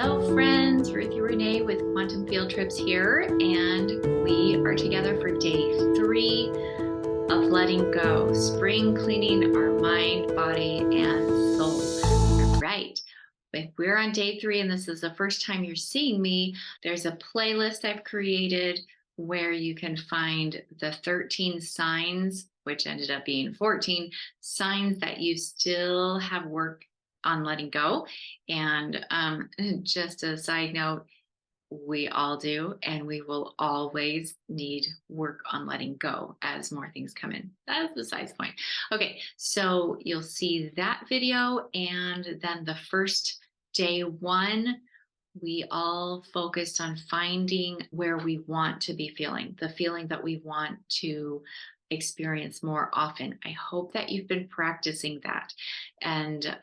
Hello friends, Ruthie Renee with Quantum Field Trips here, and we are together for day 3 of letting go, spring cleaning our mind, body, and soul. All right, if we're on day 3 and this is the first time you're seeing me, there's a playlist I've created where you can find the 13 signs, which ended up being 14 signs that you still have work on letting go. And just a side note, we all do, and we will always need work on letting go as more things come in. That's the size point. Okay, so you'll see that video, and then the first day 1, we all focused on finding where we want to be feeling, the feeling that we want to experience more often. I hope that you've been practicing that, and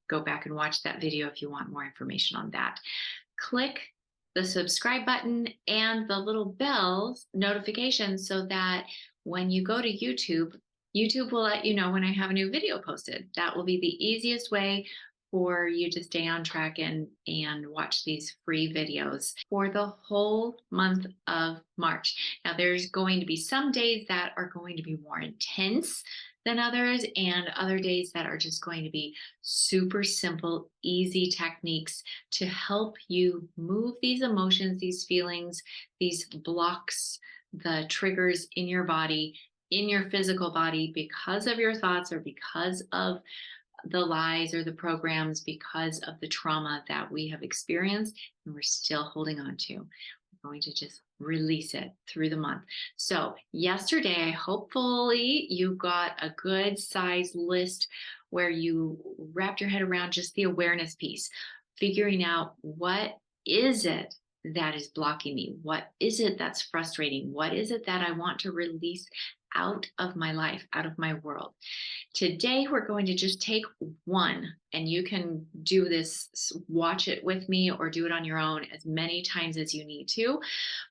go back and watch that video if you want more information on that. Click the subscribe button and the little bell notification so that when you go to YouTube, YouTube will let you know when I have a new video posted. That will be the easiest way for you to stay on track and watch these free videos for the whole month of March. Now, there's going to be some days that are going to be more intense than others, and other days that are just going to be super simple, easy techniques to help you move these emotions, these feelings, these blocks, the triggers in your body, in your physical body, because of your thoughts or because of the lies or the programs, because of the trauma that we have experienced and we're still holding on to. We're going to just release it through the month. So yesterday, hopefully you got a good size list where you wrapped your head around just the awareness piece, figuring out what is it that is blocking me? What is it that's frustrating? What is it that I want to release out of my life, out of my world? Today, we're going to just take one, and you can do this, watch it with me or do it on your own as many times as you need to.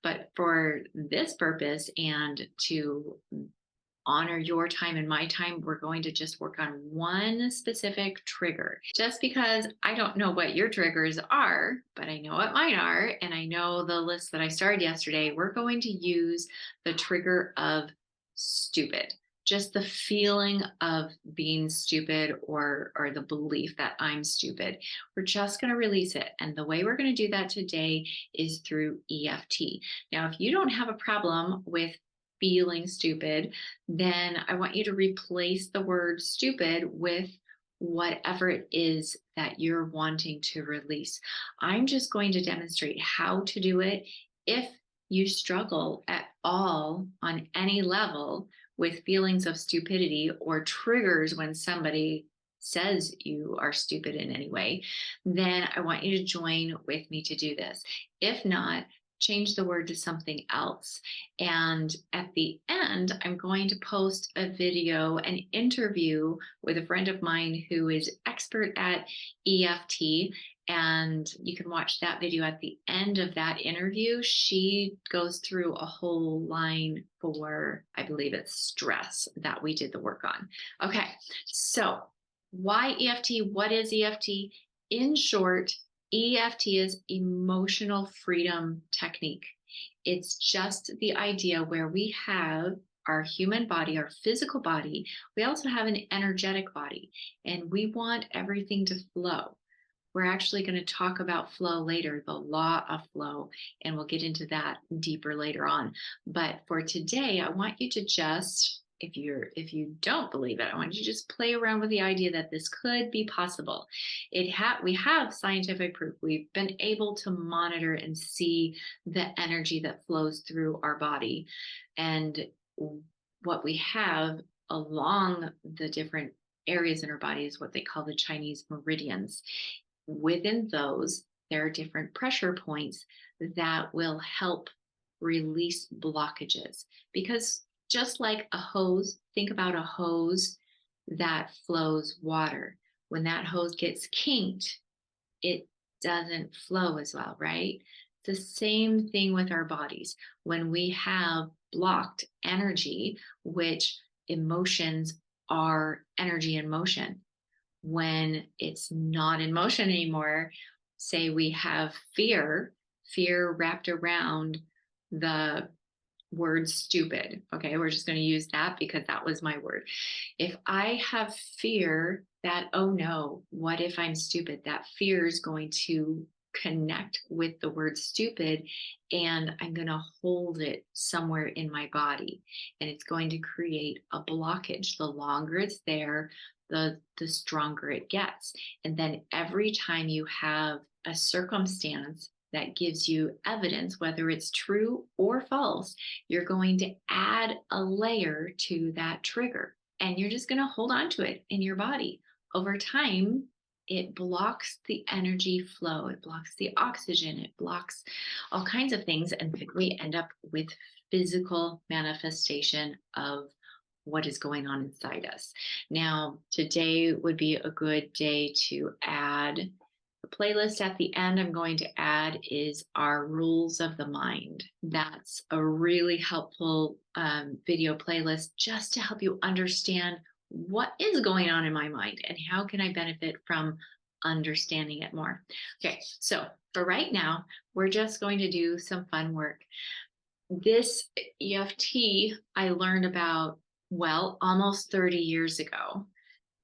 But for this purpose and to honor your time and my time, we're going to just work on one specific trigger. Just because I don't know what your triggers are, but I know what mine are, and I know the list that I started yesterday, we're going to use the trigger of stupid. Just the feeling of being stupid or the belief that I'm stupid. We're just going to release it. And the way we're going to do that today is through EFT. Now, if you don't have a problem with feeling stupid, then I want you to replace the word stupid with whatever it is that you're wanting to release. I'm just going to demonstrate how to do it. If you struggle at all on any level with feelings of stupidity or triggers when somebody says you are stupid in any way, then I want you to join with me to do this. If not, change the word to something else. And at the end, I'm going to post a video, an interview with a friend of mine who is expert at EFT. And you can watch that video at the end of that interview. She goes through a whole line for, I believe it's stress, that we did the work on. Okay, so why EFT? What is EFT? In short, EFT is emotional freedom technique. It's just the idea where we have our human body, our physical body. We also have an energetic body, and we want everything to flow. We're actually going to talk about flow later, the law of flow, and we'll get into that deeper later on. But for today, I want you to just, if you don't believe it, I want you to just play around with the idea that this could be possible. We have scientific proof. We've been able to monitor and see the energy that flows through our body, and what we have along the different areas in our body is what they call the Chinese meridians. Within those, there are different pressure points that will help release blockages. Because just like a hose, think about a hose that flows water. When that hose gets kinked, it doesn't flow as well, right? The same thing with our bodies. When we have blocked energy, which emotions are energy in motion, when it's not in motion anymore, say we have fear wrapped around the word stupid. Okay, we're just going to use that because that was my word. If I have fear that, oh no, what if I'm stupid? That fear is going to connect with the word stupid, and I'm going to hold it somewhere in my body, and it's going to create a blockage. The longer it's there, the stronger it gets. And then every time you have a circumstance that gives you evidence, whether it's true or false, you're going to add a layer to that trigger, and you're just going to hold on to it in your body. Over time, it blocks the energy flow, it blocks the oxygen, it blocks all kinds of things, and we end up with physical manifestation of what is going on inside us. Now, today would be a good day to add the playlist. At the end I'm going to add is our rules of the mind. That's a really helpful video playlist just to help you understand what is going on in my mind and how can I benefit from understanding it more. Okay, so for right now, we're just going to do some fun work. This EFT I learned about, well, almost 30 years ago.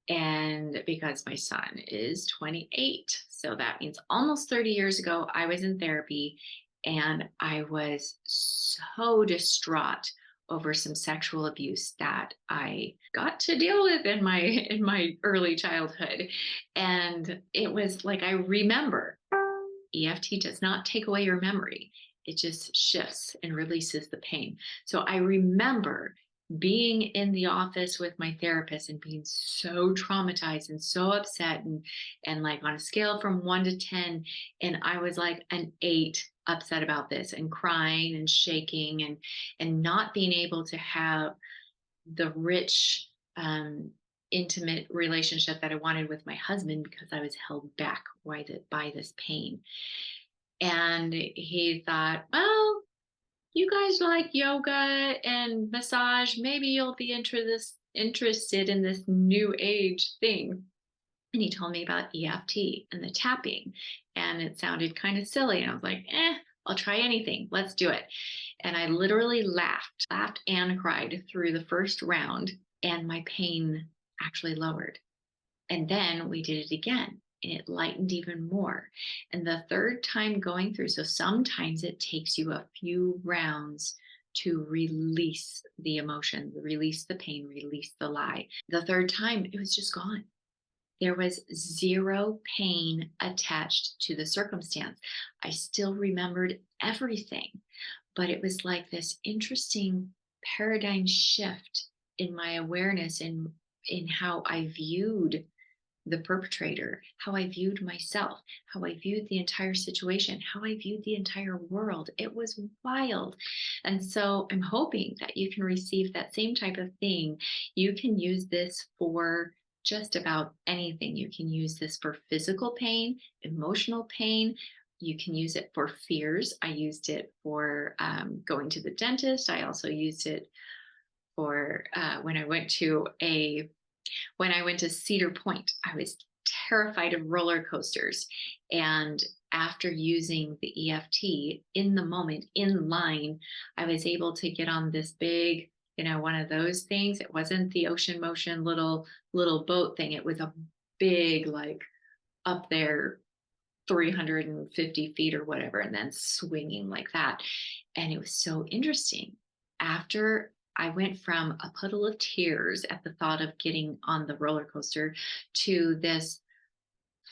And because my son is 28, so that means almost 30 years ago, I was in therapy and I was so distraught over some sexual abuse that I got to deal with in my early childhood. And it was like, I remember. EFT does not take away your memory. It just shifts and releases the pain. So I remember being in the office with my therapist and being so traumatized and so upset, and like on a scale from 1 to 10, and I was like an 8 upset about this and crying and shaking and not being able to have the rich intimate relationship that I wanted with my husband because I was held back by this pain. And he thought, well, you guys like yoga and massage. Maybe you'll be interested in this new age thing. And he told me about EFT and the tapping. And it sounded kind of silly. And I was like, I'll try anything. Let's do it. And I literally laughed and cried through the first round. And my pain actually lowered. And then we did it again. And it lightened even more. And the third time going through, so sometimes it takes you a few rounds to release the emotion, release the pain, release the lie. The third time, it was just gone. There was zero pain attached to the circumstance. I still remembered everything, but it was like this interesting paradigm shift in my awareness in how I viewed the perpetrator, how I viewed myself, how I viewed the entire situation, how I viewed the entire world. It was wild. And so I'm hoping that you can receive that same type of thing. You can use this for just about anything. You can use this for physical pain, emotional pain. You can use it for fears. I used it for going to the dentist. I also used it for when I went to Cedar Point. I was terrified of roller coasters. And after using the EFT in the moment, in line, I was able to get on this big, one of those things. It wasn't the Ocean Motion little boat thing. It was a big, like up there, 350 feet or whatever, and then swinging like that. And it was so interesting. After I went from a puddle of tears at the thought of getting on the roller coaster to this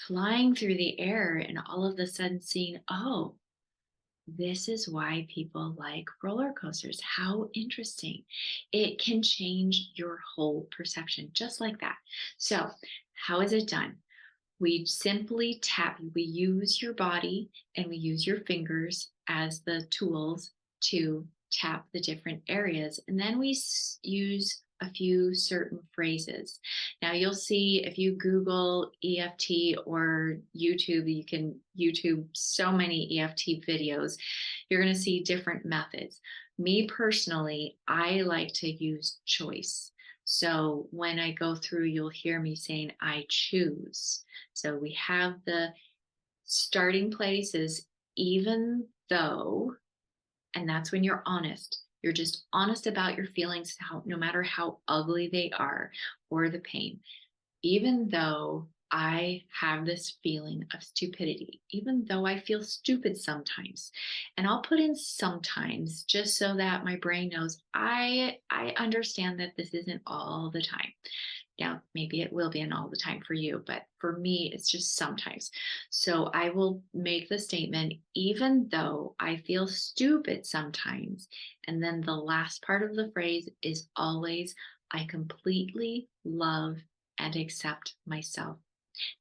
flying through the air and all of a sudden seeing, oh, this is why people like roller coasters. How interesting. It can change your whole perception just like that. So how is it done? We simply tap. We use your body and we use your fingers as the tools to tap the different areas. And then we use a few certain phrases. Now you'll see if you Google EFT or YouTube, you can YouTube so many EFT videos. You're going to see different methods. Me personally, I like to use choice. So when I go through, you'll hear me saying, I choose. So we have the Starting place is even though, and that's when you're honest. You're just honest about your feelings, no matter how ugly they are or the pain. Even though I have this feeling of stupidity, even though I feel stupid sometimes. And I'll put in sometimes just so that my brain knows I understand that this isn't all the time. Now, maybe it will be an all the time for you, but for me, it's just sometimes. So I will make the statement, even though I feel stupid sometimes. And then the last part of the phrase is always, I completely love and accept myself.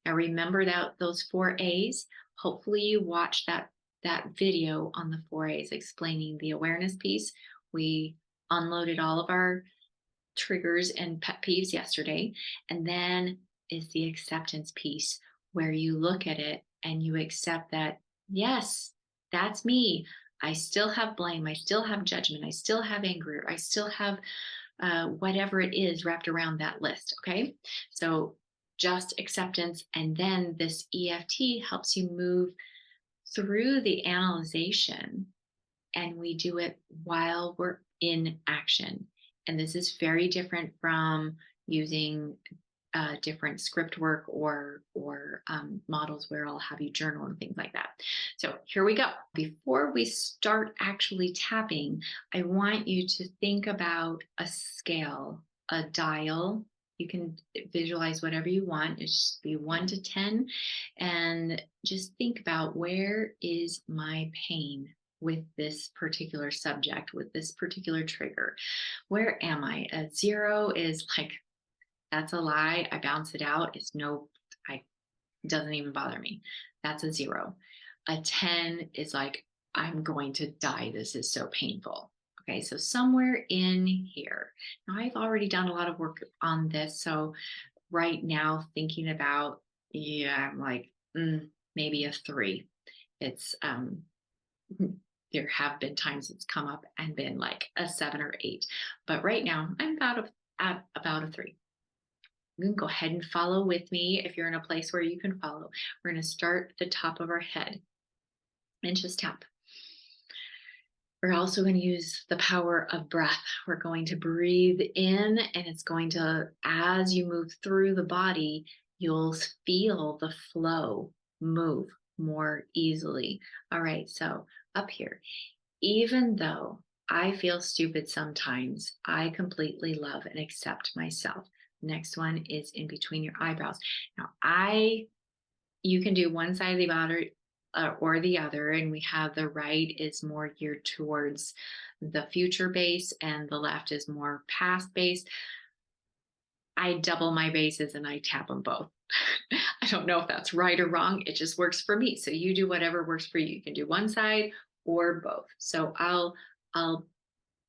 Now remember that those 4 A's. Hopefully you watched that video on the 4 A's explaining the awareness piece. We unloaded all of our triggers and pet peeves yesterday. And then is the acceptance piece where you look at it and you accept that, yes, that's me. I still have blame. I still have judgment. I still have anger. I still have whatever it is wrapped around that list. Okay. So just acceptance. And then this EFT helps you move through the analyzation, and we do it while we're in action. And this is very different from using different script work or models where I'll have you journal and things like that. So here we go. Before we start actually tapping, I want you to think about a scale, a dial. You can visualize whatever you want. It should be 1 to 10. And just think about, where is my pain with this particular subject, with this particular trigger? Where am I? A 0 is like, that's a lie. I bounce it out. It's no, it doesn't even bother me. That's a 0. A 10 is like, I'm going to die. This is so painful. Okay, so somewhere in here. Now, I've already done a lot of work on this. So right now, thinking about, I'm like, maybe a 3. It's, there have been times it's come up and been like a 7 or 8. But right now, I'm at about a 3. You can go ahead and follow with me if you're in a place where you can follow. We're going to start at the top of our head and just tap. We're also going to use the power of breath. We're going to breathe in, and it's going to, as you move through the body, you'll feel the flow move more easily. All right, so up here. Even though I feel stupid sometimes, I completely love and accept myself. Next one is in between your eyebrows. Now, you can do one side of the body or the other, and we have the right is more geared towards the future base, and the left is more past base. I double my bases and I tap them both. I don't know if that's right or wrong. It just works for me. So you do whatever works for you. You can do one side or both. So I'll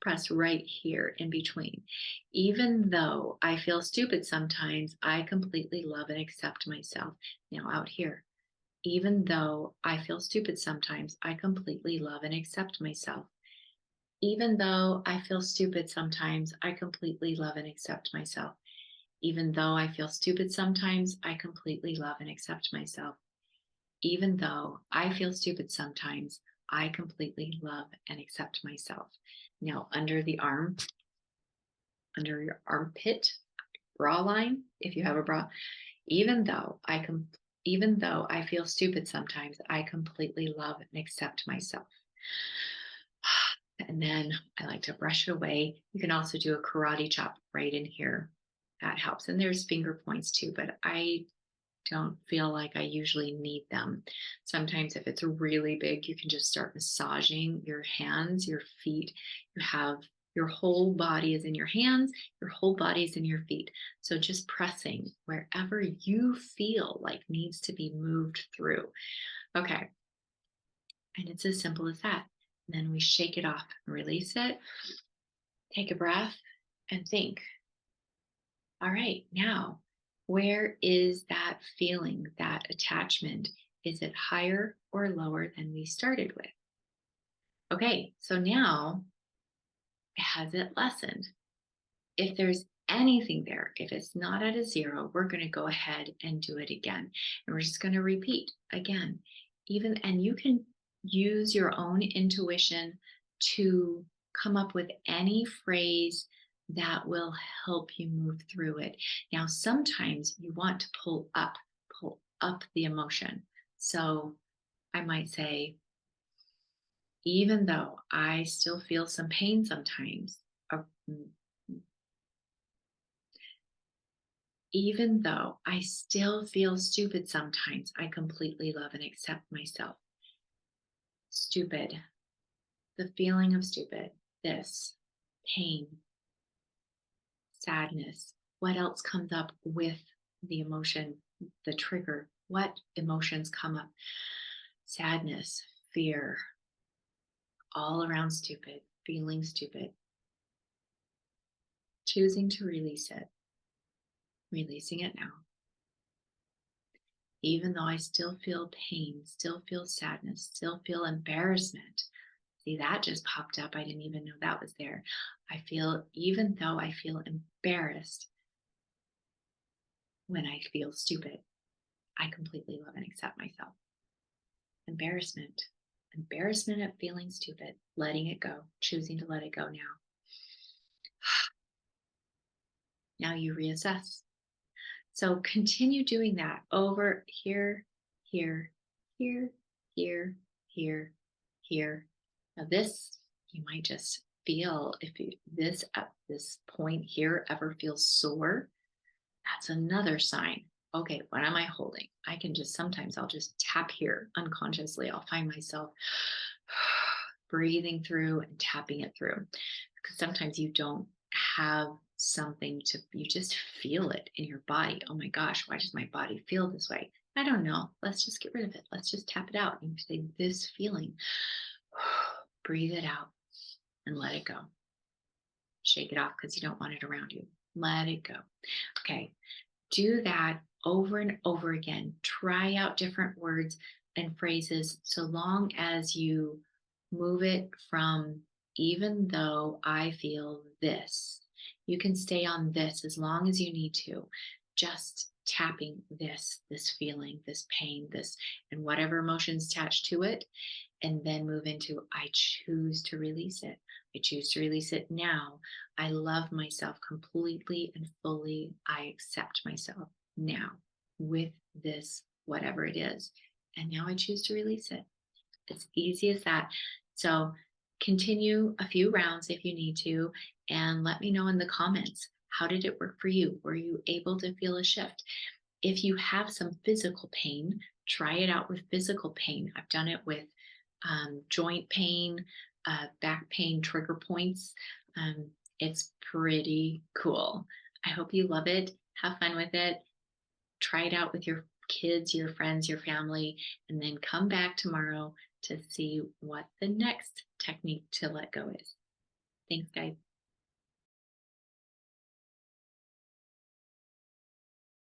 press right here in between. Even though I feel stupid sometimes, I completely love and accept myself. Now out here. Even though I feel stupid sometimes, I completely love and accept myself. Even though I feel stupid sometimes, I completely love and accept myself. Even though I feel stupid sometimes, I completely love and accept myself. Even though I feel stupid sometimes, I completely love and accept myself. Now, under the arm, under your armpit, bra line, if you have a bra, even though I feel stupid sometimes, I completely love and accept myself. And then I like to brush it away. You can also do a karate chop right in here. That helps. And there's finger points too, but I don't feel like I usually need them. Sometimes if it's really big, you can just start massaging your hands, your feet. You have your whole body is in your hands, your whole body is in your feet. So just pressing wherever you feel like needs to be moved through. Okay. And it's as simple as that. And then we shake it off and release it. Take a breath and think. All right, now, where is that feeling, that attachment? Is it higher or lower than we started with? Okay, so now has it lessened? If there's anything there, if it's not at a 0, we're going to go ahead and do it again. And we're just going to repeat again. And you can use your own intuition to come up with any phrase that will help you move through it. Now, sometimes you want to pull up the emotion. So I might say, even though I still feel some pain sometimes, even though I still feel stupid sometimes, I completely love and accept myself. Stupid, the feeling of stupid, this, pain, sadness. What else comes up with the emotion, the trigger? What emotions come up? Sadness, fear, all around stupid, feeling stupid. Choosing to release it, releasing it now. Even though I still feel pain, still feel sadness, still feel embarrassment. See, that just popped up. I didn't even know that was there. Even though I feel embarrassed when I feel stupid, I completely love and accept myself. Embarrassment at feeling stupid, letting it go, choosing to let it go now. Now you reassess. So continue doing that over here, here, here, here, here, here. Now this, you might just feel, if this at this point here ever feels sore, that's another sign. Okay, what am I holding? Sometimes I'll just tap here unconsciously. I'll find myself breathing through and tapping it through. Because sometimes you don't have you just feel it in your body. Oh my gosh, why does my body feel this way? I don't know. Let's just get rid of it. Let's just tap it out and say, this feeling. Breathe it out and let it go. Shake it off because you don't want it around you. Let it go. Okay. Do that over and over again. Try out different words and phrases so long as you move it from even though I feel this. You can stay on this as long as you need to. Just tapping this feeling, this pain, this, and whatever emotions attached to it. And then move into, I choose to release it. I choose to release it now. I love myself completely and fully. I accept myself now with this, whatever it is. And now I choose to release it. It's easy as that. So continue a few rounds if you need to, and let me know in the comments, how did it work for you? Were you able to feel a shift? If you have some physical pain, try it out with physical pain. I've done it with joint pain, back pain trigger points. It's pretty cool. I hope you love it. Have fun with it. Try it out with your kids, your friends, your family, and then come back tomorrow to see what the next technique to let go is. Thanks, guys.